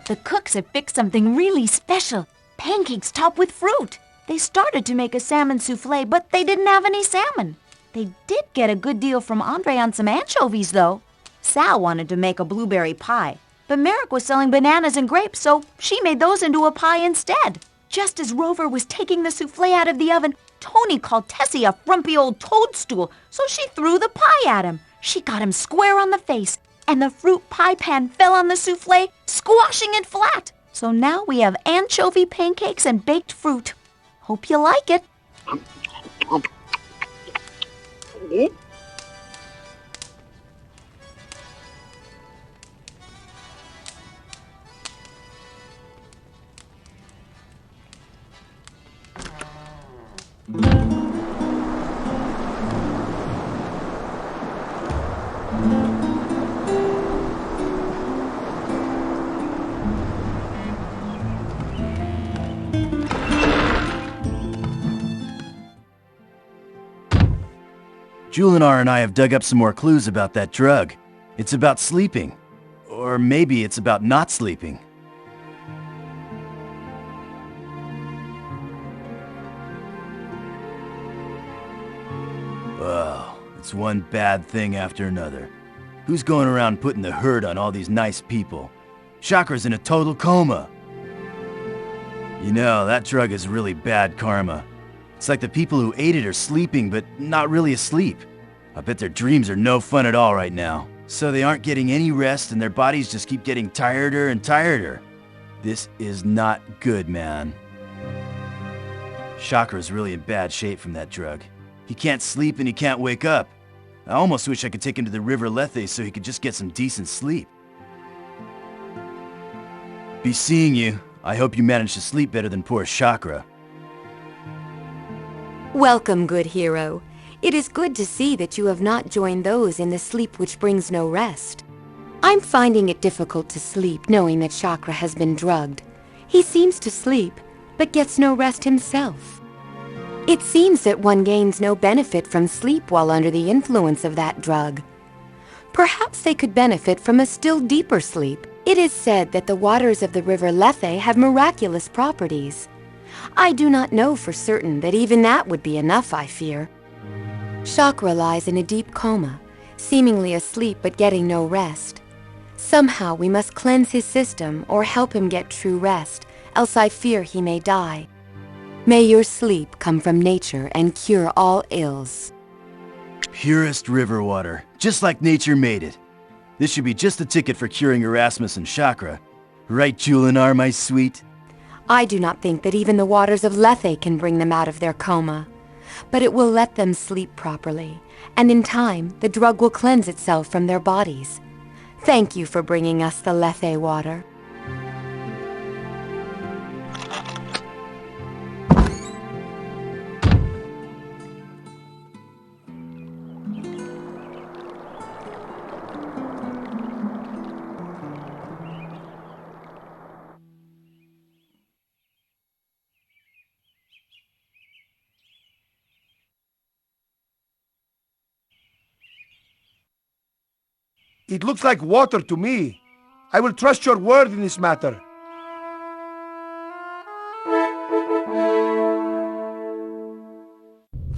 The cooks had fixed something really special. Pancakes topped with fruit. They started to make a salmon souffle, but they didn't have any salmon. They did get a good deal from Andre on some anchovies, though. Sal wanted to make a blueberry pie, but Merrick was selling bananas and grapes, so she made those into a pie instead. Just as Rover was taking the souffle out of the oven, Tony called Tessie a frumpy old toadstool, so she threw the pie at him. She got him square on the face, and the fruit pie pan fell on the souffle, squashing it flat. So now we have anchovy pancakes and baked fruit. Hope you like it. Julinar and I have dug up some more clues about that drug. It's about sleeping. Or maybe it's about not sleeping. Oh, it's one bad thing after another. Who's going around putting the hurt on all these nice people? Chakra's in a total coma. You know, that drug is really bad karma. It's like the people who ate it are sleeping, but not really asleep. I bet their dreams are no fun at all right now. So they aren't getting any rest and their bodies just keep getting tireder and tireder. This is not good, man. Chakra's really in bad shape from that drug. He can't sleep and he can't wake up. I almost wish I could take him to the River Lethe so he could just get some decent sleep. Be seeing you. I hope you manage to sleep better than poor Chakra. Welcome, good hero. It is good to see that you have not joined those in the sleep which brings no rest. I'm finding it difficult to sleep knowing that Chakra has been drugged. He seems to sleep, but gets no rest himself. It seems that one gains no benefit from sleep while under the influence of that drug. Perhaps they could benefit from a still deeper sleep. It is said that the waters of the River Lethe have miraculous properties. I do not know for certain that even that would be enough, I fear. Chakra lies in a deep coma, seemingly asleep but getting no rest. Somehow we must cleanse his system or help him get true rest, else I fear he may die. May your sleep come from nature and cure all ills. Purest river water, just like nature made it. This should be just the ticket for curing Erasmus and Chakra. Right, Julinar, my sweet? I do not think that even the waters of Lethe can bring them out of their coma. But it will let them sleep properly, and in time the drug will cleanse itself from their bodies. Thank you for bringing us the Lethe water. It looks like water to me. I will trust your word in this matter.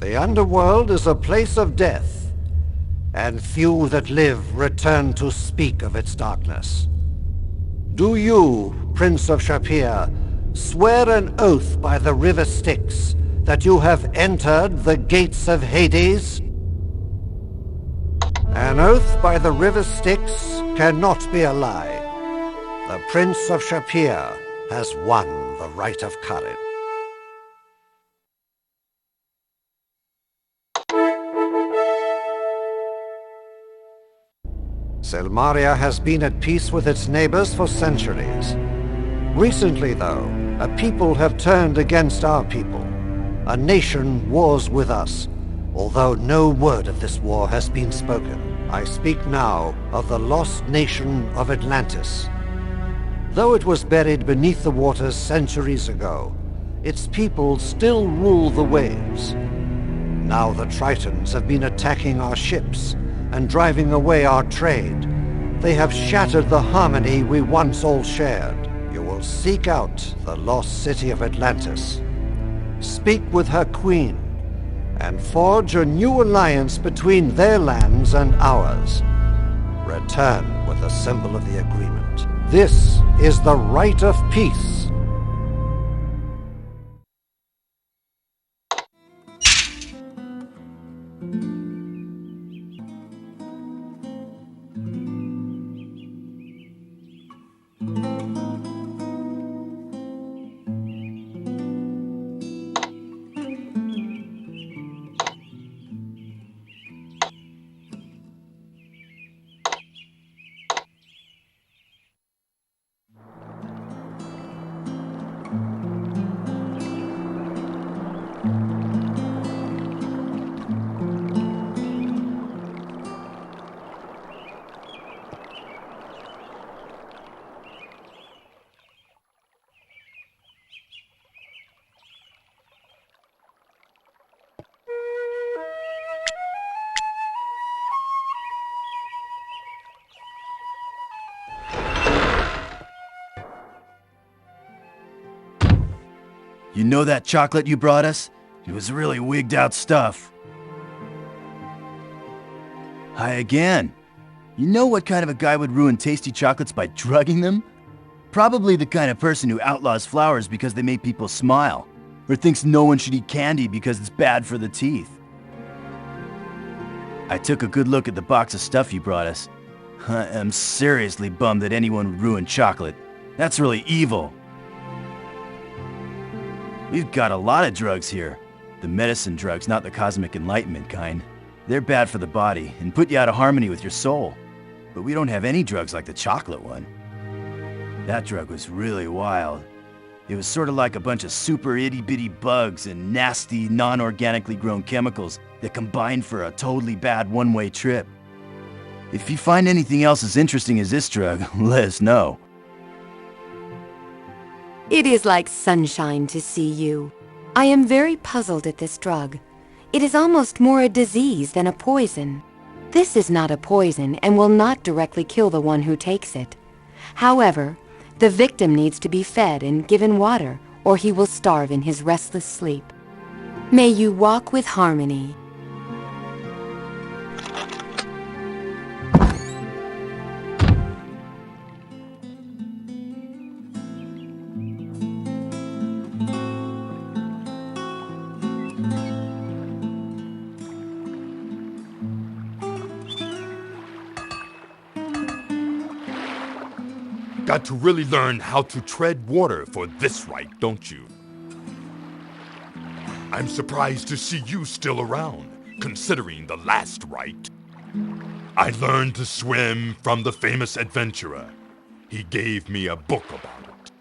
The underworld is a place of death, and few that live return to speak of its darkness. Do you, Prince of Shapir, swear an oath by the river Styx that you have entered the gates of Hades? An oath by the river Styx cannot be a lie. The Prince of Shapir has won the right of courage. Selmaria has been at peace with its neighbors for centuries. Recently, though, a people have turned against our people. A nation wars with us, although no word of this war has been spoken. I speak now of the lost nation of Atlantis. Though it was buried beneath the waters centuries ago, its people still rule the waves. Now the Tritons have been attacking our ships and driving away our trade. They have shattered the harmony we once all shared. will seek out the lost city of Atlantis, speak with her queen, and forge a new alliance between their lands and ours. Return with the symbol of the agreement. This is the right of peace. You know that chocolate you brought us? It was really wigged out stuff. Hi again. You know what kind of a guy would ruin tasty chocolates by drugging them? Probably the kind of person who outlaws flowers because they make people smile, or thinks no one should eat candy because it's bad for the teeth. I took a good look at the box of stuff you brought us. I am seriously bummed that anyone would ruin chocolate. That's really evil. We've got a lot of drugs here. The medicine drugs, not the cosmic enlightenment kind. They're bad for the body and put you out of harmony with your soul. But we don't have any drugs like the chocolate one. That drug was really wild. It was sort of like a bunch of super itty-bitty bugs and nasty, non-organically grown chemicals that combined for a totally bad one-way trip. If you find anything else as interesting as this drug, let us know. It is like sunshine to see you. I am very puzzled at this drug. It is almost more a disease than a poison. This is not a poison and will not directly kill the one who takes it. However, the victim needs to be fed and given water, or he will starve in his restless sleep. May you walk with harmony. Got to really learn how to tread water for this rite, don't you? I'm surprised to see you still around, considering the last rite. I learned to swim from the famous adventurer. He gave me a book about it.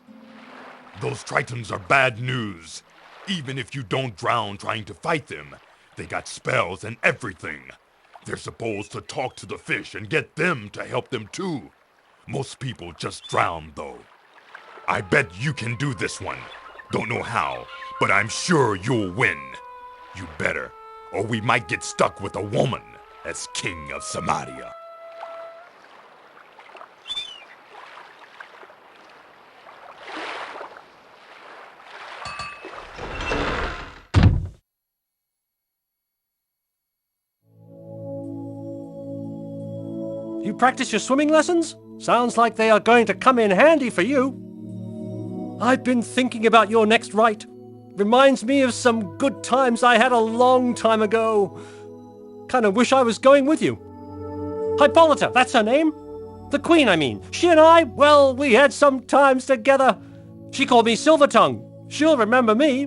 Those Tritons are bad news. Even if you don't drown trying to fight them, they got spells and everything. They're supposed to talk to the fish and get them to help them too. Most people just drown, though. I bet you can do this one. Don't know how, but I'm sure you'll win. You better, or we might get stuck with a woman as king of Samaria. You practice your swimming lessons? Sounds like they are going to come in handy for you. I've been thinking about your next rite. Reminds me of some good times I had a long time ago. Kind of wish I was going with you. Hippolyta, that's her name? The Queen, I mean. She and I, well, we had some times together. She called me Silvertongue. She'll remember me.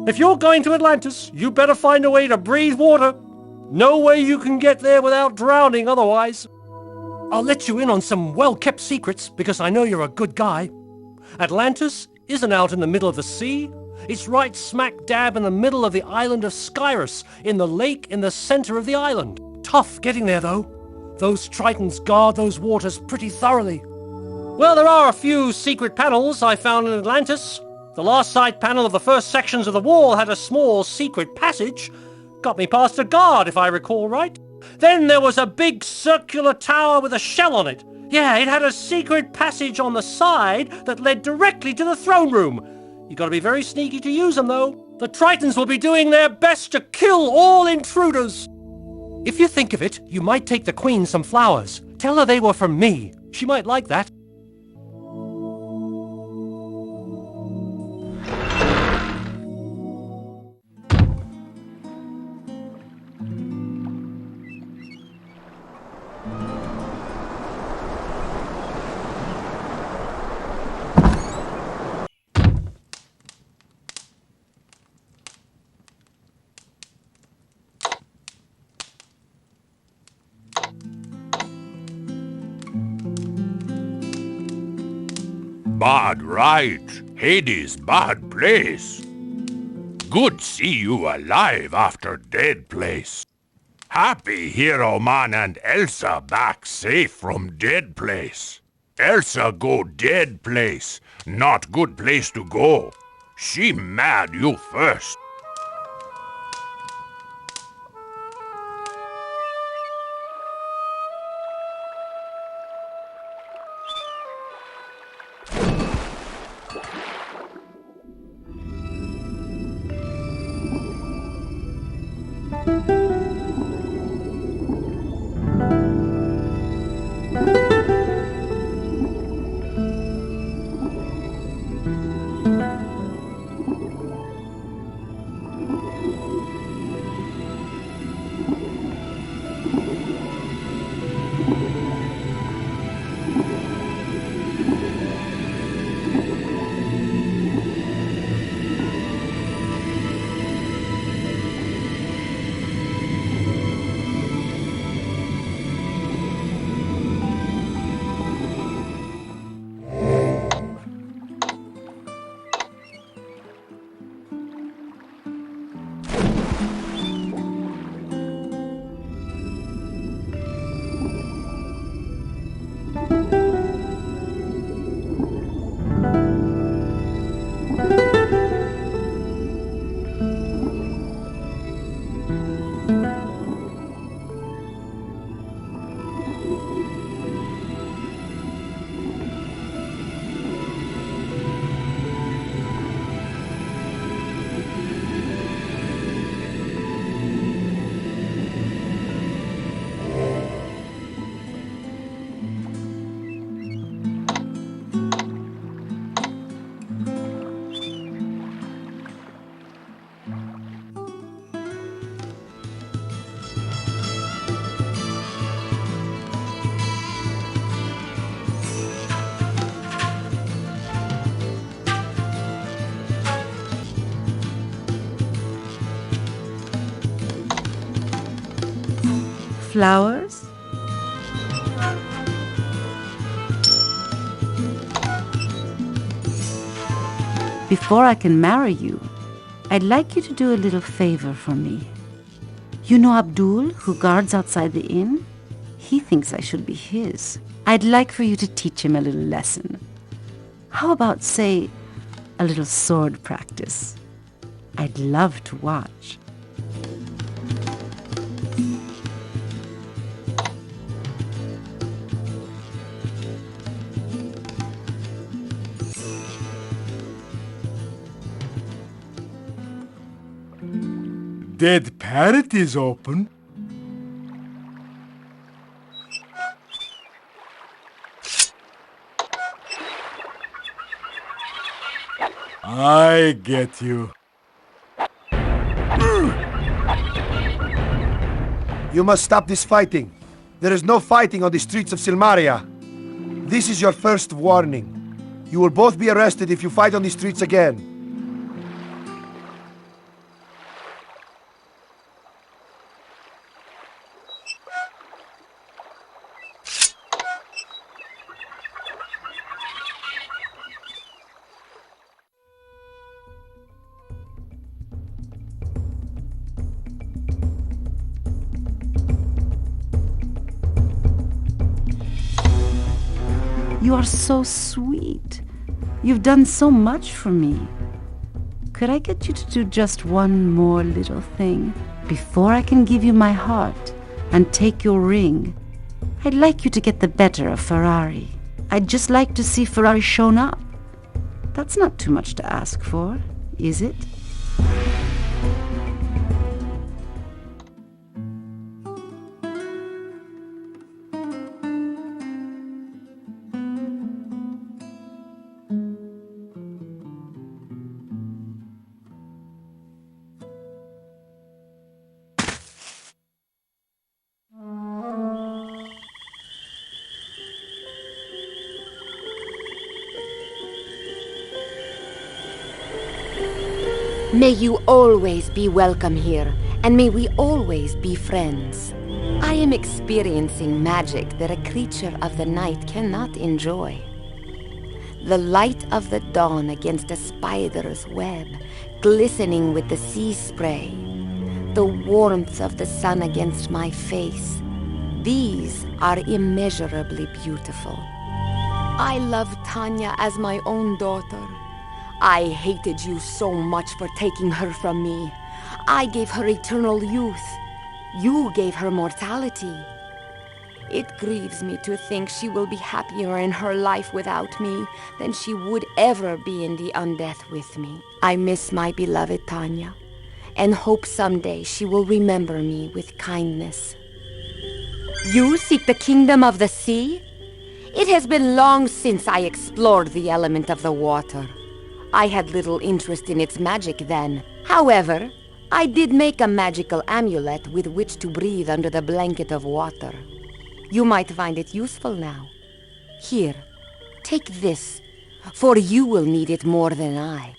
If you're going to Atlantis, you better find a way to breathe water. No way you can get there without drowning otherwise. I'll let you in on some well-kept secrets because I know you're a good guy. Atlantis isn't out in the middle of the sea. It's right smack dab in the middle of the island of Skyrus, in the lake in the center of the island. Tough getting there, though. Those Tritons guard those waters pretty thoroughly. Well, there are a few secret panels I found in Atlantis. The last side panel of the first sections of the wall had a small secret passage. Got me past a guard, if I recall right. Then there was a big circular tower with a shell on it. Yeah, it had a secret passage on the side that led directly to the throne room. You gotta be very sneaky to use them, though. The Tritons will be doing their best to kill all intruders. If you think of it, you might take the Queen some flowers. Tell her they were from me. She might like that. Bad right. Hades, bad place. Good see you alive after dead place. Happy Hero Man and Elsa back safe from dead place. Elsa go dead place, not good place to go. She mad you first. Flowers? Before I can marry you, I'd like you to do a little favor for me. You know Abdul, who guards outside the inn? He thinks I should be his. I'd like for you to teach him a little lesson. How about, say, a little sword practice? I'd love to watch. Dead parrot is open. I get you. You must stop this fighting. There is no fighting on the streets of Silmaria. This is your first warning. You will both be arrested if you fight on the streets again. You are so sweet. You've done so much for me. Could I get you to do just one more little thing? Before I can give you my heart and take your ring, I'd like you to get the better of Ferrari. I'd just like to see Ferrari shown up. That's not too much to ask for, is it? May you always be welcome here, and may we always be friends. I am experiencing magic that a creature of the night cannot enjoy. The light of the dawn against a spider's web, glistening with the sea spray. The warmth of the sun against my face. These are immeasurably beautiful. I love Tanya as my own daughter. I hated you so much for taking her from me. I gave her eternal youth. You gave her mortality. It grieves me to think she will be happier in her life without me than she would ever be in the undeath with me. I miss my beloved Tanya, and hope someday she will remember me with kindness. You seek the kingdom of the sea? It has been long since I explored the element of the water. I had little interest in its magic then. However, I did make a magical amulet with which to breathe under the blanket of water. You might find it useful now. Here, take this, for you will need it more than I.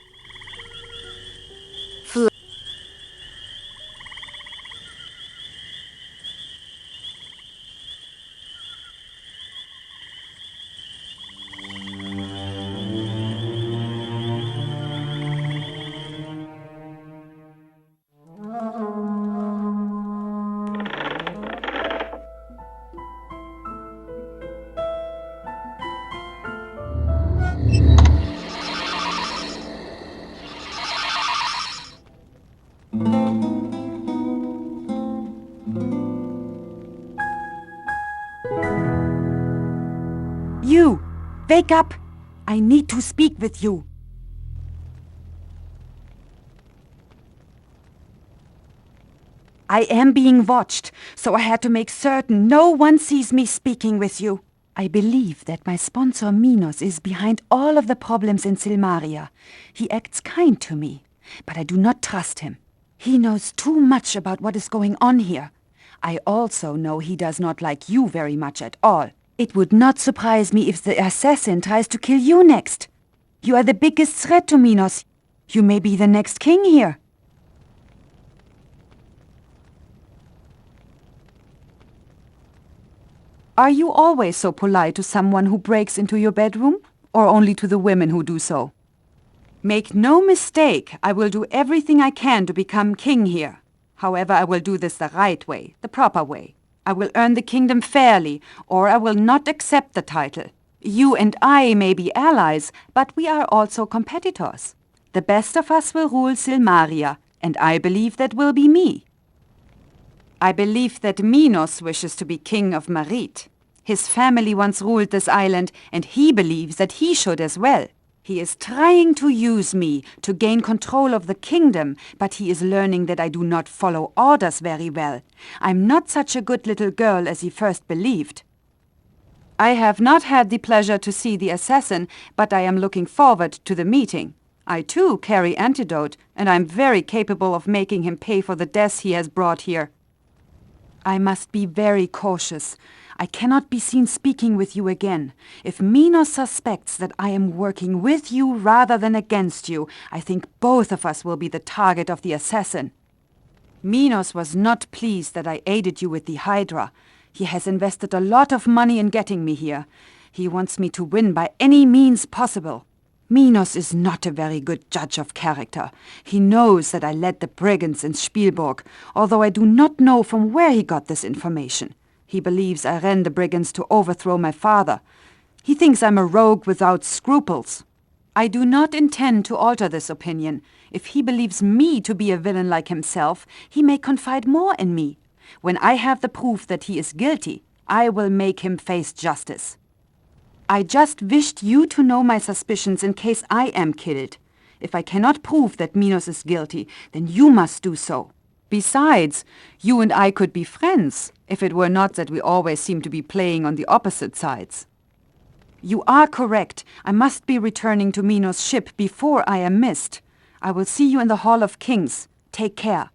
You! Wake up! I need to speak with you. I am being watched, so I had to make certain no one sees me speaking with you. I believe that my sponsor Minos is behind all of the problems in Silmaria. He acts kind to me, but I do not trust him. He knows too much about what is going on here. I also know he does not like you very much at all. It would not surprise me if the assassin tries to kill you next. You are the biggest threat to Minos. You may be the next king here. Are you always so polite to someone who breaks into your bedroom, or only to the women who do so? Make no mistake, I will do everything I can to become king here. However, I will do this the right way, the proper way. I will earn the kingdom fairly, or I will not accept the title. You and I may be allies, but we are also competitors. The best of us will rule Silmaria, and I believe that will be me. I believe that Minos wishes to be king of Marit. His family once ruled this island, and he believes that he should as well. He is trying to use me to gain control of the kingdom, but he is learning that I do not follow orders very well. I'm not such a good little girl as he first believed. I have not had the pleasure to see the assassin, but I am looking forward to the meeting. I too carry antidote, and I'm very capable of making him pay for the deaths he has brought here. I must be very cautious. I cannot be seen speaking with you again. If Minos suspects that I am working with you rather than against you, I think both of us will be the target of the assassin. Minos was not pleased that I aided you with the Hydra. He has invested a lot of money in getting me here. He wants me to win by any means possible. Minos is not a very good judge of character. He knows that I led the brigands in Spielburg, although I do not know from where he got this information. He believes I ran the brigands to overthrow my father. He thinks I'm a rogue without scruples. I do not intend to alter this opinion. If he believes me to be a villain like himself, he may confide more in me. When I have the proof that he is guilty, I will make him face justice. I just wished you to know my suspicions in case I am killed. If I cannot prove that Minos is guilty, then you must do so. Besides, you and I could be friends, if it were not that we always seem to be playing on the opposite sides. You are correct. I must be returning to Minos' ship before I am missed. I will see you in the Hall of Kings. Take care.